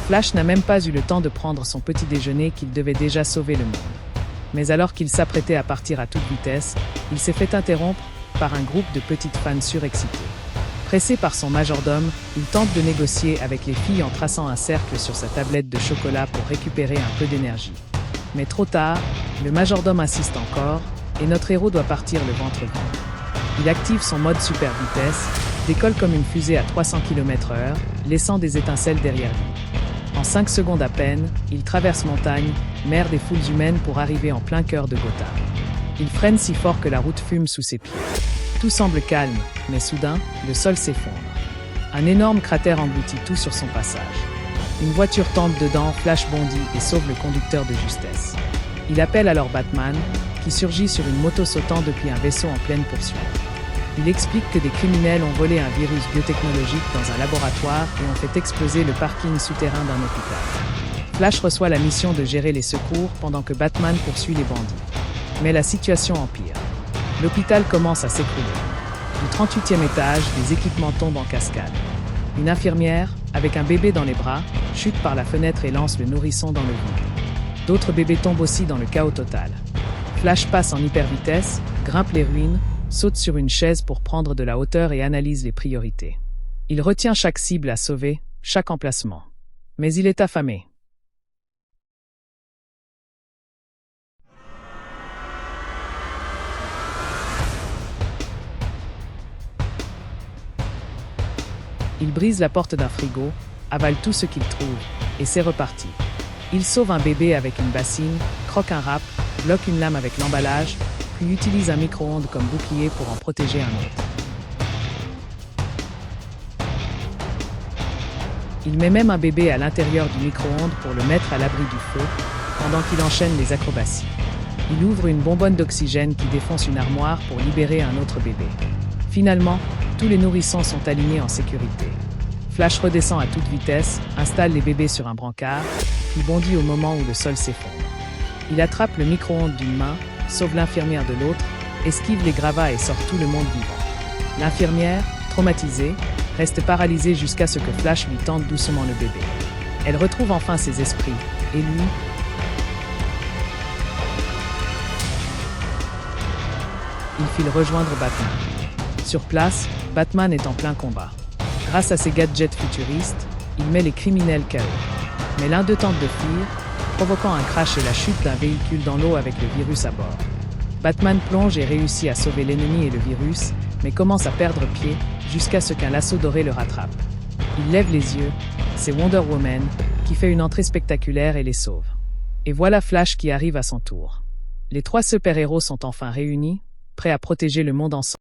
Flash n'a même pas eu le temps de prendre son petit déjeuner qu'il devait déjà sauver le monde. Mais alors qu'il s'apprêtait à partir à toute vitesse, il s'est fait interrompre par un groupe de petites fans surexcitées. Pressé par son majordome, il tente de négocier avec les filles en traçant un cercle sur sa tablette de chocolat pour récupérer un peu d'énergie. Mais trop tard, le majordome insiste encore, et notre héros doit partir le ventre vide. Il active son mode super vitesse, décolle comme une fusée à 300 km/h, laissant des étincelles derrière lui. En 5 secondes à peine, il traverse montagnes, mer des foules humaines pour arriver en plein cœur de Gotham. Il freine si fort que la route fume sous ses pieds. Tout semble calme, mais soudain, le sol s'effondre. Un énorme cratère engloutit tout sur son passage. Une voiture tombe dedans, Flash bondit et sauve le conducteur de justesse. Il appelle alors Batman, qui surgit sur une moto sautant depuis un vaisseau en pleine poursuite. Il explique que des criminels ont volé un virus biotechnologique dans un laboratoire et ont fait exploser le parking souterrain d'un hôpital. Flash reçoit la mission de gérer les secours pendant que Batman poursuit les bandits. Mais la situation empire. L'hôpital commence à s'écrouler. Du 38e étage, des équipements tombent en cascade. Une infirmière, avec un bébé dans les bras, chute par la fenêtre et lance le nourrisson dans le vide. D'autres bébés tombent aussi dans le chaos total. Flash passe en hyper vitesse, grimpe les ruines, saute sur une chaise pour prendre de la hauteur et analyse les priorités. Il retient chaque cible à sauver, chaque emplacement. Mais il est affamé. Il brise la porte d'un frigo, avale tout ce qu'il trouve, et c'est reparti. Il sauve un bébé avec une bassine, croque un râpe, bloque une lame avec l'emballage, puis utilise un micro-ondes comme bouclier pour en protéger un autre. Il met même un bébé à l'intérieur du micro-ondes pour le mettre à l'abri du feu, pendant qu'il enchaîne les acrobaties. Il ouvre une bonbonne d'oxygène qui défonce une armoire pour libérer un autre bébé. Finalement, tous les nourrissons sont alignés en sécurité. Flash redescend à toute vitesse, installe les bébés sur un brancard, puis bondit au moment où le sol s'effondre. Il attrape le micro-ondes d'une main, sauve l'infirmière de l'autre, esquive les gravats et sort tout le monde vivant. L'infirmière, traumatisée, reste paralysée jusqu'à ce que Flash lui tende doucement le bébé. Elle retrouve enfin ses esprits, et lui... il file rejoindre Batman. Sur place, Batman est en plein combat. Grâce à ses gadgets futuristes, il met les criminels KO. Mais l'un d'eux tente de fuir, provoquant un crash et la chute d'un véhicule dans l'eau avec le virus à bord. Batman plonge et réussit à sauver l'ennemi et le virus, mais commence à perdre pied jusqu'à ce qu'un lasso doré le rattrape. Il lève les yeux, c'est Wonder Woman qui fait une entrée spectaculaire et les sauve. Et voilà Flash qui arrive à son tour. Les 3 super-héros sont enfin réunis, prêts à protéger le monde ensemble.